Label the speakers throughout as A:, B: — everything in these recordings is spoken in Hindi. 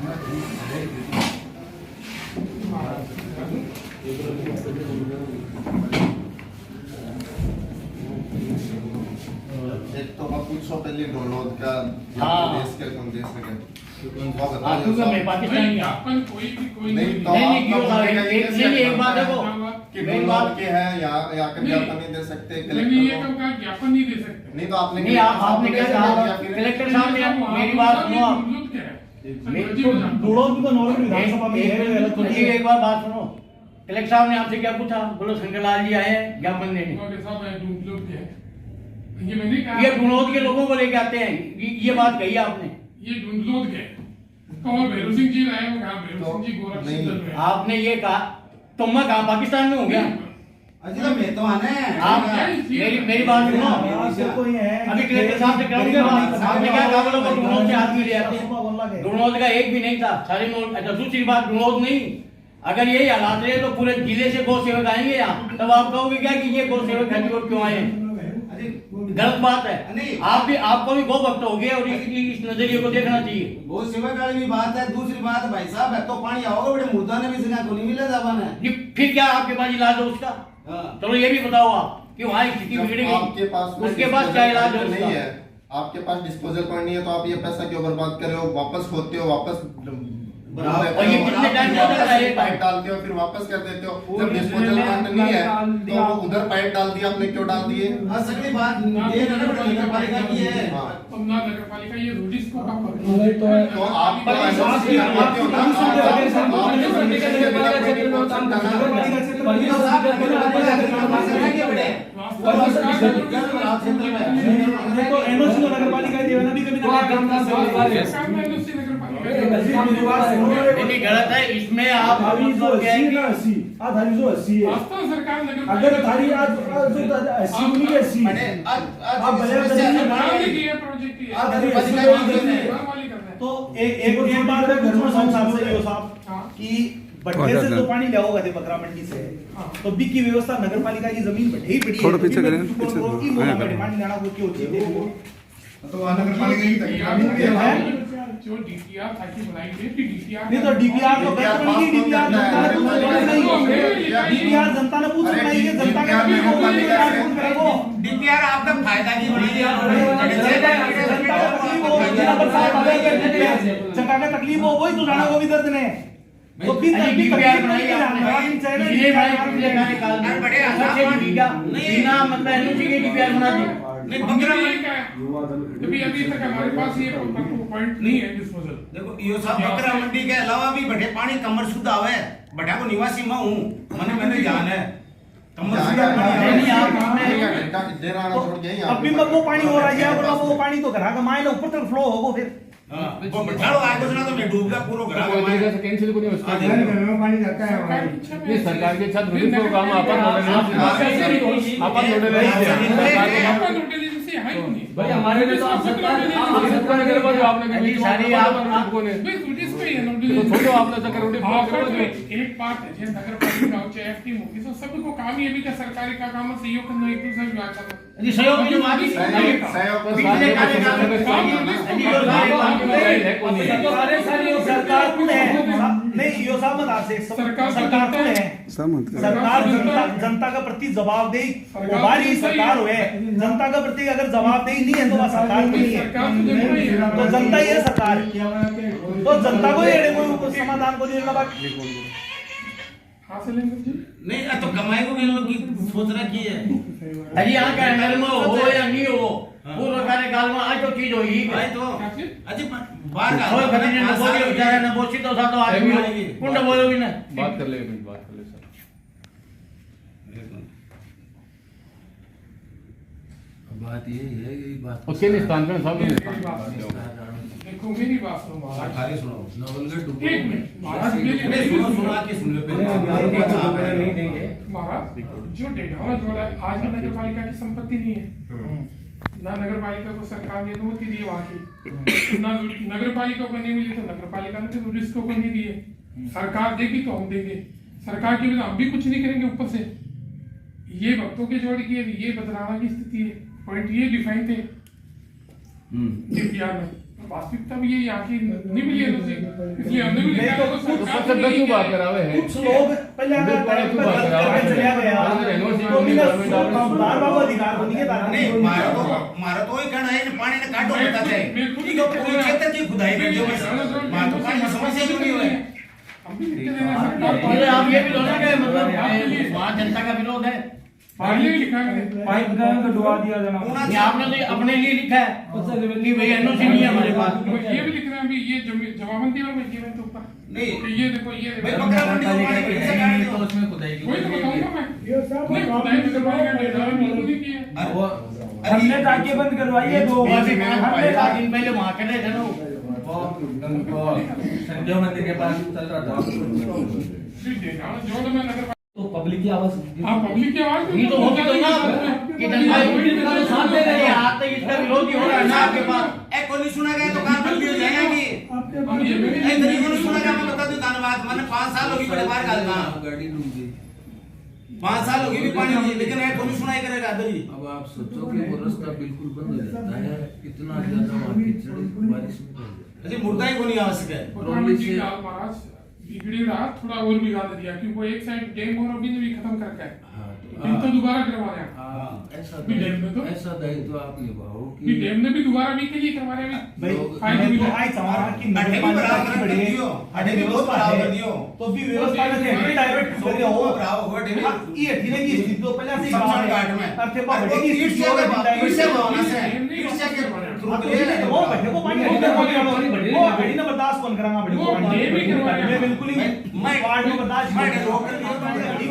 A: एक तो आप पूछो पहले डोनोद का देश के कौन देश में क्या
B: क्योंकि मैं पाकिस्तानी कोई
A: नहीं तो
B: एक बात देखो
A: कि डोनोद के है या कर ज्ञापन नहीं दे सकते
C: नहीं ये कब कहा ज्ञापन नहीं दे सकते
A: नहीं तो आपने
B: नहीं आपने क्या कहा कलेक्टर साहब ने मेरी बात सुनो आप
D: डोनोद का नॉर्मल विधानसभा में है
B: एक बार बात सुनो कलेक्टर साहब ने आपसे क्या पूछा बोलो शंकरलाल जी आए हैं ज्ञापन देने
C: ये मैंने कहा
B: ये डुनोद के लोगों को लेके आते हैं ये बात कही आपने
C: ये डुनोद के कौन भैरव सिंह जी रहे हो कहां भैरव सिंह जी गोरखपुर
B: आपने ये कहा तो मैं कहां पाकिस्तान में हूं क्या
E: अजी तो मैं तो आने
B: आप मेरी बात सुनो अभी कलेक्टर साहब से करूंगे बात आपने क्या कहा बोलो डुनोद से आदमी ले आते हैं डुनोद का एक भी नहीं था सारे नोट। अच्छा दूसरी बात डुनोद नहीं अगर यही हालात रहे तो पूरे जिले से गौ सेवक आएंगे यहाँ तब आप कहोगे क्या कि ये गौ सेवक हजीपुर क्यों आए हैं? गलत बात है। आप भी आपको भी गौ भक्त हो गए और इस नजरिए को देखना चाहिए।
E: गौ सेवक वाली भी बात है। दूसरी बात भाई साहब है तो पानी आओगे बड़े मुद्दा ने भी सिखा को नहीं मिले जाबान है
B: फिर क्या आपके पास इलाज है उसका? चलो ये भी बताओ आप कि वहाँ स्थिति बिगड़ गई
A: आपके पास
B: उसके पास क्या इलाज है
A: नहीं है आपके पास डिस्पोजल फंड नहीं है तो आप ये पैसा क्यों बर्बाद कर रहे हो? वापस खोते हो वापस
B: और ये कितने टाइम से चल रहा है?
A: पाइप डालते हो फिर वापस कर देते हो। जब डिस्पोजल फंड नहीं है तो वो उधर पाइप डाल दिया आपने क्यों डाल दिए?
E: असली बात ये नगर पालिका की है।
C: तुमना नगर पालिका ये रूढ़िस को कम
A: तो आप
B: गलत है इसमें आप
C: सरकार
D: अगर थारी आज जो 80 नहीं है 80 आप तो एक बात है घर में साहब से साहब कि भट्टे से तो पानी ले आओगे बकरा मंडी से तो बी की व्यवस्था नगर पालिका की जमीन भट्टे ही पड़ी है।
F: थोड़ा पीछे करें पीछे
D: पानी लाना वो क्यों चाहिए
A: तो नगर पालिका की तकलीफ है
C: जो डीपीआर ताकि बनाई गई थी डीपीआर
D: नहीं तो डीपीआर तो डीपीआर जनता ने पूछ बनाई है जनता का
E: डीपीआर आपका फायदा की बड़ी
D: जनता का तकलीफ हो वही तो जाना वो भी दर्द ने तो फिर
B: डीपीआर बनाई आपने ये बड़े बिना मतलब एनओसी के डीपीआर बना दी
C: नहीं बकरा का अभी तक हमारे पास ये पॉइंट नहीं है डिस्पोजल।
E: देखो यो सब बकरा मंडी के अलावा भी बड़े पानी कमर शुद्ध आवे बड़ा को निवासी मैं हूं मैंने जान है कमर शुद्ध
B: नहीं आप
A: आप
D: अब भी वो पानी हो रहा है वो पानी तो घरा का मायने ऊपर तक फ्लो होगा फिर
E: वो बैठाओ आगे सुना तो मैं डूब गया पूरा घर का मायने
G: कैंसिल को नहीं उसका
D: पानी जाता है
G: ये सरकार के साथ रूलिंग को काम अपन नोटिस भाई हमारे लिए तो आप सरकार के बाद आपने
B: सारी आप
G: ने
C: नोटिस पे है
G: तो छोड़ो आपने सरकार
C: नोटिस एक बात है जे नगर पालिका हो चाहे एफटी मुखी तो सबको काम ये भी का सरकारी का काम सहयोग करना एक दूसरे की बात करना
B: जी सहयोग की बात
D: सरकार नहीं यो साहब से सरकार है सरकार जनता का प्रति जवाबदेही हमारी सरकार हुए जनता का प्रति अगर जवाबदेही नहीं है तो वह सरकार नहीं है तो जनता ही है सरकार तो जनता को समाधान को देना बाकी
E: नहीं तो कमाई को इन लोग की सोच रखी है
B: अजी यहाँ का अंदर में हो या नहीं हो पूर्व कार्यकाल में आज तो चीज होगी
E: भाई तो अजी बाहर का
B: कोई खरीदने न बोलियो बेचारा न बोसी तो सा तो आदमी कुंड बोलोगी ना
G: बात कर ले सर
E: बात ये है यही बात
G: उसके लिए स्थान पे सब
C: देखो मेरी बात सुनो महाराज
E: खाली सुनो नवलगढ़ डूब
C: एक मिनट महाराज
E: नहीं सुनो आके सुन लो पहले
C: नहीं देंगे महाराज जो डेढ़ावा जोड़ा आज नगर पालिका की संपत्ति नहीं है ना नगर पालिका को सरकार ने अनुमति दी वहाँ की ना नगर पालिका को नहीं मिली तो नगर पालिका ने तो रिस्क को नहीं दिए सरकार देगी तो हम देंगे सरकार के बिना हम भी कुछ नहीं करेंगे ऊपर से ये भक्तों के जोड़ की ये बदलावा की स्थिति है पॉइंट ये डिफाइन थे डीपीआर में वास्तविकता भी ये यहाँ की नहीं मिली एनओसी, इसलिए हमने भी लिखा है
G: तो सबसे बेस्ट बात करावे है
D: कुछ लोग पहले अगर टाइम पर चले गया तो बिना बार बार अधिकार को नहीं था
E: नहीं मारा तो ही कहना है कि पानी ने काटो बताते हैं कि तो पूरे क्षेत्र की खुदाई कर दो बस मां तो पानी की समस्या क्यों नहीं हुई
B: पहले आप ये भी लोना कि मतलब वहाँ जनता का विरोध है,
C: पहले ही लिखा है
G: पाइप कटवा दिया जाना।
B: ये आपने तो अपने लिए लिखा है कि भाई एनओसी नहीं है हमारे पास।
C: तो ये भी लिख रहे हैं अभी ये जवाबंदी और ये तो ऊपर
E: नहीं
C: ये देखो ये
E: भाई बकरा मंडी को पानी कैसे काट दो
G: तो उसमें खुदाई की
C: वही तो बताऊंगा मैं नहीं खुदाई में करवाई का डेटा बिल्कुल नहीं किया
G: वो हमने टाके बंद करवाई है 2
B: अभी 5 दिन पहले वहाँ के थे ना
G: संजय मंदिर के पास चल रहा था
C: जो मैं नगर
G: तो पब्लिक की आवाज
C: हाँ पब्लिक की आवाज
B: ये तो होगी तो ना कि जनता के साथ दे रही है, आज तक इसका विरोध ही हो रहा है ना आपके पास।
E: ए कोई सुना गया तो काम बंद हो जाएगा कि ए तरीके को सुना गया मैं बता दूं धन्यवाद मैंने 5 साल होगी बड़े बार गाल
G: गाड़ी लूंगी
E: 5 साल होगी भी पानी नहीं लेकिन ए कोई सुनाई करेगा दरी
G: अब आप सोचो कि वो रास्ता बिल्कुल बंद हो जाता है, इतना ज्यादा वहाँ कीचड़ बारिश में पड़ जाता है।
E: अजी मुर्दा ही को नहीं आवश्यक है
C: प्रधानमंत्री जी महाराज बिगड़ी रात थोड़ा और बिगाड़ दिया क्योंकि वो एक साइड डैम और अभी भी खत्म करके है तो दोबारा करवा रहे हैं
G: ऐसा दायित्व आप निभाओ
C: कि डैम ने भी दोबारा भी के लिए करवा रहे हैं
D: भाई मैं तो आई चाहूंगा कि
E: अठे भी बराबर कर दियो अठे भी बहुत बराबर कर दियो
D: तो भी व्यवस्था में से डाइवर्ट कर दिया हो
E: बराबर हो अठे
D: ये ठीक की स्थिति तो पहले से
E: शमशान घाट में
D: अर्थे पर बैठे की
E: ईट
D: स्थिति
E: से
D: हो
E: ईट से भावना से ईट से के थ्रू ले
D: वो बैठे को पानी वो बड़ी ना बर्दाश्त कौन करांगा बड़ी को
C: ये भी करवाया
D: मैं बिल्कुल ही
E: मैं
D: वार्ड में बर्दाश्त
E: मैं रोक कर दिया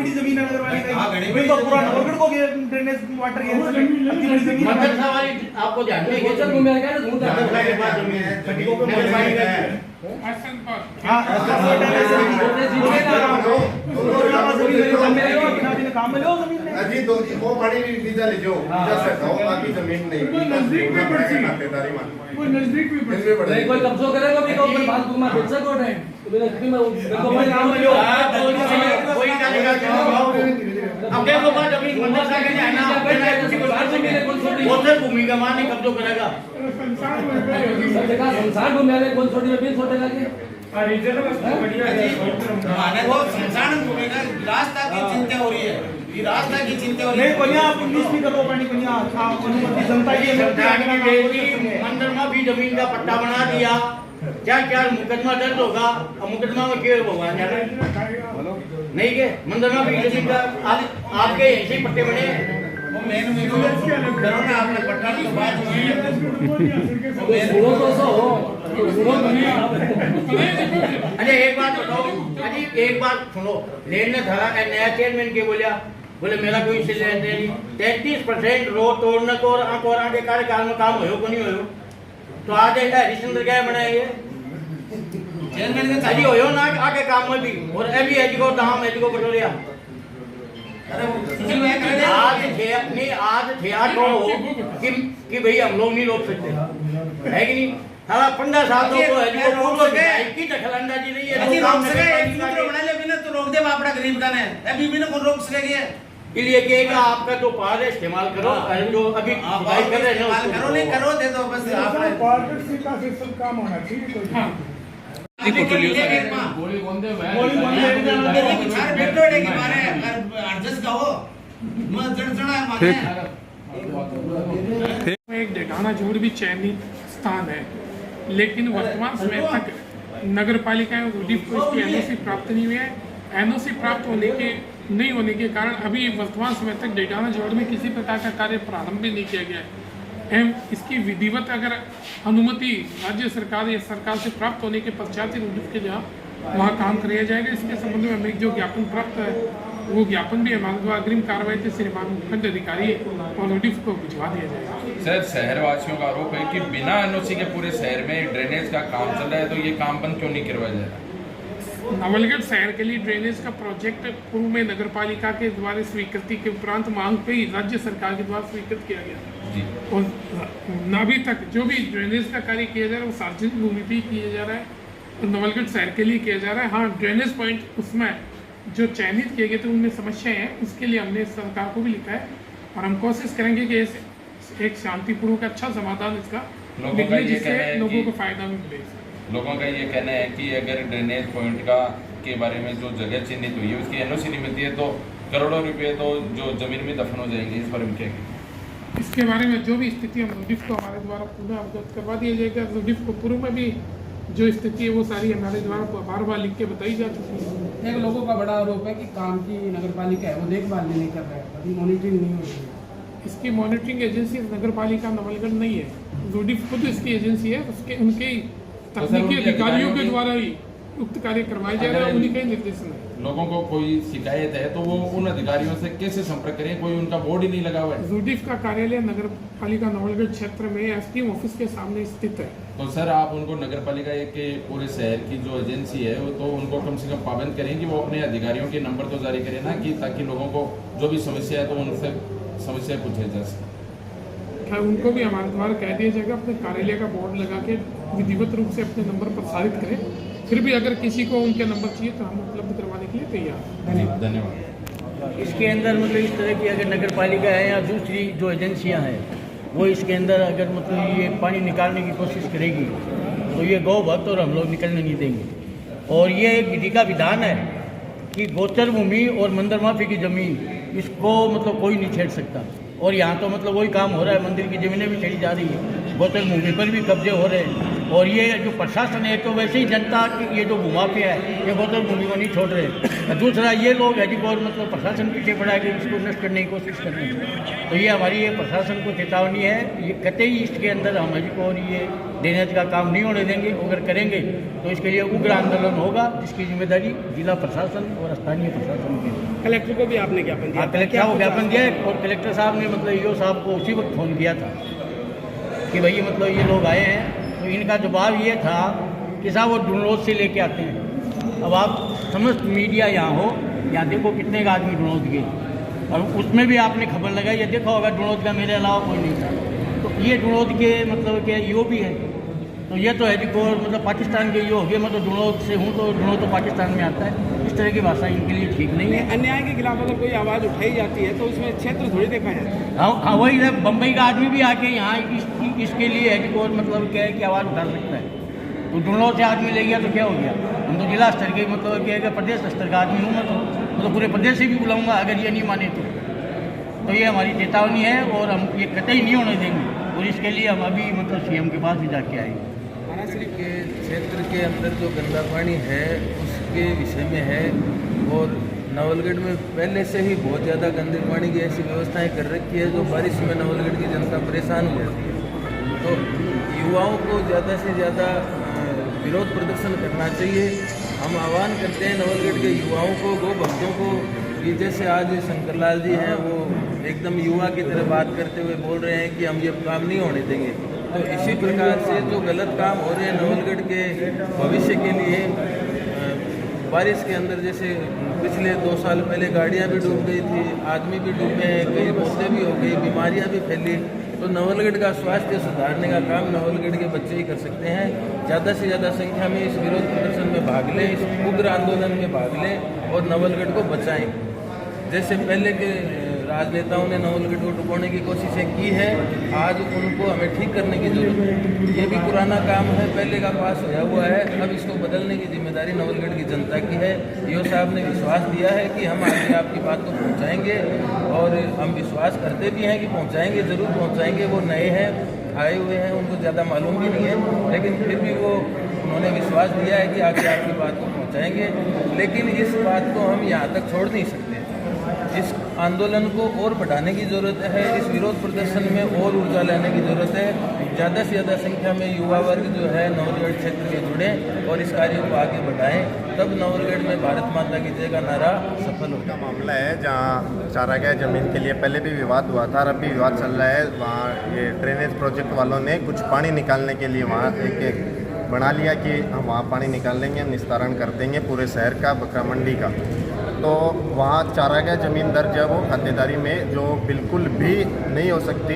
D: बड़ी जमीन है नगर वाली
E: हाँ,
D: का
E: घड़ी
D: तो पूरा नगरगढ़ को ड्रेनेज वाटर ये इतनी बड़ी जमीन है
B: मदरसा वाली आपको ध्यान में ये चल घूमे क्या ढूंढ मदरसा के पास जमीन है
D: घटिकों पे
B: नगरपालिका
E: है
C: आसन पर
D: हां काम में लो जमीन में
A: अजी दो वो बड़ी वीजा ले जो वीजा से हो बाकी जमीन नहीं नजदीक में पड़ती नातेदारी मान
C: कोई नजदीक में
A: इनमें पड़ती
G: कोई कब्जा करेगा भी तो ऊपर बात घुमा दे सको है तो मेरे में को भाई काम लो
B: कोई डालेगा अब देखो बात अभी मदरसा के जाना वो से भूमिका माने कब्जा करेगा
C: संसार में
G: जगह संसार को मेरे कौन छोटी में भी छोटे लगे
C: और इधर बढ़िया
E: माने वो संसार घूमेगा रास्ता की चिंता हो रही है ये रास्ता की चिंता हो रही
D: नहीं
E: है
D: कोनिया आप पुलिस भी करो पानी कोनिया अनुमति जनता की
B: मंदिर में भी जमीन का पट्टा बना दिया क्या क्या मुकदमा दर्ज होगा और मुकदमा में केवल भगवान जाने नहीं के मंदिर में भी जमीन का आपके ऐसे पट्टे बने
E: वो मैंने करो ना आपने पट्टा तो बात हुई है
G: सुनो तो सो
B: अरे एक बात बताओ अजी एक बात सुनो लेन ने धरा का नया चेयरमैन के बोले मेरा कोई से लेन देन 33% रोड तोड़ने को और आगे कार्यकाल में काम होयो को नहीं होयो तो आज हरिश्चंद्र क्या बनाए ये
E: चेयरमैन के
B: अजी होयो ना आगे काम में भी और अभी एजी को दाम एजी को बटोरिया
E: अरे सुशील भाई कह दे
B: आज थे तो कि भाई हम लोग नहीं रोक सकते है कि नहीं सारा 15 साल तो एजी को रोक सके की दखलंदाजी नहीं है
E: अजी रोक सके एक सूत्र बना ले बिना तो रोक दे बापड़ा गरीब का ने अभी भी ना कौन रोक सकेगा
B: इसलिए कि आपका जो पार है इस्तेमाल करो जो अभी भाई कर रहे हैं
E: इस्तेमाल करो नहीं करो दे दो बस आपने
C: पारदर्शी का सिस्टम काम होना चाहिए कोई हाँ
G: गोली कौन दे
E: सारे बैठो डे के मारे एडजस्ट कहो मत जड़जड़ा माने
C: एक डेढ़ाना जोड़ भी चयनित स्थान है लेकिन वर्तमान समय तक नगर पालिका को इसकी एनओसी प्राप्त नहीं हुई है। एनओसी प्राप्त नहीं होने के कारण अभी वर्तमान समय तक डेढ़ाना जोड़ में किसी प्रकार का कार्य प्रारंभ भी नहीं किया गया है एवं इसकी विधिवत अगर अनुमति राज्य सरकार या सरकार से प्राप्त होने के पश्चात ही रूडिफ के जहाँ वहाँ काम किया जाएगा। इसके संबंध में हमें जो ज्ञापन प्राप्त है वो ज्ञापन भी हमारे द्वारा अग्रिम कार्रवाई से श्रीमान खंड अधिकारी और रूडिफ को भिजवा दिया जाएगा।
H: सर शहरवासियों का आरोप है कि बिना एनओसी के पूरे शहर में ड्रेनेज का काम चल रहा है तो ये काम बंद क्यों नहीं करवाया जा रहा?
C: नवलगढ़ शहर के लिए ड्रेनेज का प्रोजेक्ट पूर्व में नगर पालिका के द्वारा स्वीकृति के उपरांत मांग पे ही राज्य सरकार के द्वारा स्वीकृत किया गया
H: जी
C: और अभी तक जो भी ड्रेनेज का कार्य किया जा रहा है वो सार्वजनिक भूमि पे ही किया जा रहा है और नवलगढ़ शहर के लिए किया जा रहा है। हाँ ड्रेनेज पॉइंट उसमें जो चयनित किए गए थे उनमें समस्याएं हैं उसके लिए हमने सरकार को भी लिखा है और हम कोशिश करेंगे कि एक शांतिपूर्वक अच्छा समाधान इसका
H: लोगों का
C: निकले
H: ये
C: जिससे
H: कहना है
C: लोगों
H: कि
C: को फायदा मिले।
H: लोगों का ये कहना है कि अगर ड्रेनेज पॉइंट के बारे में जो जगह चिन्हित हुई है उसकी एनओसी नहीं मिलती है तो करोड़ों रुपए तो जो जमीन में दफन हो जाएंगे। इस बारे में क्या कहेंगे?
C: इसके बारे में जो भी स्थिति हम रूडिफ को हमारे द्वारा पुनः अवगत करवा दिया जाएगा। रूडिफ को पूर्व में भी जो स्थिति है वो सारी हमारे द्वारा बार बार लिख के बताई जा चुकी है।
I: एक लोगों का बड़ा आरोप है कि काम की नगर पालिका है वो देखभाल नहीं कर रहा है, अभी मॉनिटरिंग नहीं हो रही है।
C: इसकी मॉनिटरिंग एजेंसी नगर पालिका नवलगढ़ नहीं है, रूडिफ खुद इसकी एजेंसी है। उसके उनके तकनीकी अधिकारियों के द्वारा ही उक्त कार्य करवाए जा रहे हैं, उन्हीं के निर्देशन है।
H: लोगों को कोई शिकायत है तो वो उन अधिकारियों से कैसे संपर्क करें? कोई उनका बोर्ड ही नहीं लगा हुआ है।
C: रूडिफ का कार्यालय नगर पालिका नवलगढ़ क्षेत्र में एसडीएम ऑफिस के सामने स्थित है।
H: तो सर आप उनको नगर पालिका के पूरे शहर की जो एजेंसी है वो तो उनको कम से कम पाबंद करें कि वो अपने अधिकारियों के नंबर तो जारी करें ना, कि ताकि लोगों को जो भी समस्या है तो उनसे समस्या पूछे जा सके।
C: उनको भी हमारे द्वारा कह दिया जाएगा अपने कार्यालय का बोर्ड लगा के विधिवत रूप से अपने नंबर प्रसारित करें। फिर भी अगर किसी को उनके नंबर चाहिए तो हम उपलब्ध करवाने के लिए तैयार हैं।
H: धन्यवाद।
B: इसके अंदर मतलब इस तरह की अगर नगर पालिका है या दूसरी जो एजेंसियां हैं वो इसके अंदर अगर मतलब ये पानी निकालने की कोशिश करेगी तो ये गौ भक्त और हम लोग निकलने नहीं देंगे। और ये एक विधि का विधान है कि गोचर भूमि और मंदिर माफी की ज़मीन इसको मतलब कोई नहीं छेड़ सकता। और यहाँ तो मतलब वही काम हो रहा है, मंदिर की ज़मीनें भी छेड़ी जा रही है, गोचर भूमि पर भी कब्जे हो रहे हैं। और ये जो प्रशासन है तो वैसे ही जनता की ये जो भूमाफिया है ये गोचर भूमि को नहीं छोड़ रहे। दूसरा ये लोग है जी और मतलब प्रशासन पीछे पड़ा है कि इसको नष्ट करने की कोशिश कर रहे हैं। तो ये हमारी ये प्रशासन को चेतावनी है, ये कतई इसके अंदर हम अभी और ये ड्रेनेज का काम नहीं होने देंगे। अगर करेंगे तो इसके लिए उग्र आंदोलन होगा, जिसकी जिम्मेदारी जिला प्रशासन और स्थानीय प्रशासन की।
I: कलेक्टर को भी आपने ज्ञापन दिया?
B: कलेक्टर को ज्ञापन दिया और कलेक्टर साहब ने मतलब ईओ साहब को उसी वक्त फ़ोन किया था कि भाई मतलब ये लोग आए हैं। तो इनका जवाब ये था कि साहब वो डुनरोज से लेके आते हैं। अब आप समस्त मीडिया यहाँ हो, यहाँ देखो कितने का आदमी डुनरोज गए और उसमें भी आपने खबर लगाई, ये देखा होगा डुनरोज का मेरे अलावा कोई नहीं था। तो ये डुनरोज के मतलब के ईओ भी है, तो ये तो है जी को मतलब पाकिस्तान के ईओ हो गए। मैं तो डुनरोज से हूँ, तो डुनरोज तो पाकिस्तान में आता है। इस तरह की भाषा इनके लिए ठीक नहीं है।
I: अन्याय के खिलाफ अगर कोई आवाज़ उठाई जाती है तो उसमें क्षेत्र थोड़ी देखा जाता है।
B: हाँ वही है, बम्बई का आदमी भी आके यहाँ इसके लिए है जी को मतलब क्या है कि आवाज़ उठा सकता है। तो डुनरोज से आदमी ले गया तो क्या हो गया? हम तो जिला स्तर के मतलब क्या है कि प्रदेश स्तर का आदमी हूँ मैं, तो मतलब पूरे प्रदेश से भी बुलाऊँगा अगर ये नहीं माने तो ये हमारी चेतावनी है और हम ये कतई नहीं होने देंगे। और इसके लिए हम अभी मतलब सीएम के पास भी जाके आएंगे।
J: के क्षेत्र के अंदर जो गंदा पानी है उसके विषय में है, और नवलगढ़ में पहले से ही बहुत ज़्यादा गंदे पानी की ऐसी व्यवस्थाएं कर रखी है जो बारिश में नवलगढ़ की जनता परेशान हो जाती है। तो युवाओं को ज़्यादा से ज़्यादा विरोध प्रदर्शन करना चाहिए। हम आह्वान करते हैं नवलगढ़ के युवाओं को, गो भक्तों को, कि जैसे आज शंकरलाल जी हैं वो एकदम युवा की तरह बात करते हुए बोल रहे हैं कि हम ये काम नहीं होने देंगे। तो इसी प्रकार से जो गलत काम हो रहे हैं नवलगढ़ के भविष्य के लिए, बारिश के अंदर जैसे पिछले 2 साल पहले गाड़ियां भी डूब गई थी, आदमी भी डूबे हैं, कई मौतें भी हो गई, बीमारियां भी फैली। तो नवलगढ़ का स्वास्थ्य सुधारने का काम नवलगढ़ के बच्चे ही कर सकते हैं। ज़्यादा से ज़्यादा संख्या में इस विरोध प्रदर्शन में भाग लें, इस उग्र आंदोलन में भाग लें और नवलगढ़ को बचाएं। जैसे पहले के राजनेताओं ने नवलगढ़ को डुबोने की कोशिशें की है, आज उनको हमें ठीक करने की जरूरत है। ये भी पुराना काम है, पहले का पास होया हुआ है, अब इसको बदलने की जिम्मेदारी नवलगढ़ की जनता की है। ईओ साहब ने विश्वास दिया है कि हम आगे आपकी बात को पहुंचाएंगे और हम विश्वास करते भी हैं कि पहुंचाएंगे, ज़रूर पहुंचाएंगे। वो नए हैं, आए हुए हैं, उनको ज़्यादा मालूम भी नहीं है, लेकिन फिर भी वो उन्होंने विश्वास दिया है कि आगे आपकी बात को पहुँचाएँगे। लेकिन इस बात को हम यहाँ तक छोड़ नहीं सकते। इस आंदोलन को और बढ़ाने की ज़रूरत है, इस विरोध प्रदर्शन में और ऊर्जा लाने की ज़रूरत है। ज़्यादा से ज़्यादा संख्या में युवा वर्ग जो है नवलगढ़ क्षेत्र में जुड़ें और इस कार्य को आगे बढ़ाएं, तब नवलगढ़ में भारत माता की जय का नारा सफल होगा।
A: मामला है जहाँ चारागाह जमीन के लिए पहले भी विवाद हुआ था और अब भी विवाद चल रहा है। वहाँ ये ड्रेनेज प्रोजेक्ट वालों ने कुछ पानी निकालने के लिए वहाँ एक बना लिया कि हम वहाँ पानी निकाल लेंगे, निस्तारण कर देंगे पूरे शहर का, बकरा मंडी का। तो वहाँ चारागाह ज़मीन दर्ज है वो खातेदारी में, जो बिल्कुल भी नहीं हो सकती।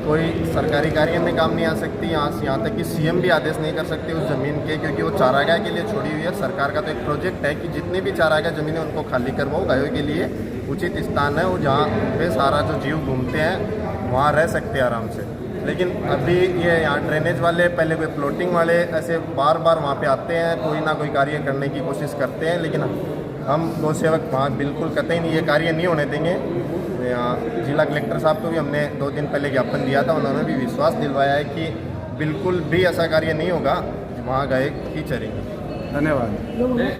A: कोई सरकारी कार्य में काम नहीं आ सकती, यहाँ तक कि सीएम भी आदेश नहीं कर सकते उस ज़मीन के, क्योंकि वो चारागाह के लिए छोड़ी हुई है। सरकार का तो एक प्रोजेक्ट है कि जितने भी चारागाह ज़मीनें उनको खाली करवाओ, गायों के लिए उचित स्थान है वो, जहाँ पे सारा जो जीव घूमते हैं वहाँ रह सकते हैं आराम से। लेकिन अभी ये यहाँ ड्रेनेज वाले, पहले कोई फ्लोटिंग वाले ऐसे बार बार वहाँ पे आते हैं, कोई ना कोई कार्य करने की कोशिश करते हैं, लेकिन हम गौ सेवक वहाँ बिल्कुल कतई नहीं ये कार्य नहीं होने देंगे। यहाँ जिला कलेक्टर साहब को भी हमने 2 दिन पहले ज्ञापन दिया था, उन्होंने भी विश्वास दिलवाया है कि बिल्कुल भी ऐसा कार्य नहीं होगा, वहाँ गाय ही चरेंगे।
F: धन्यवाद।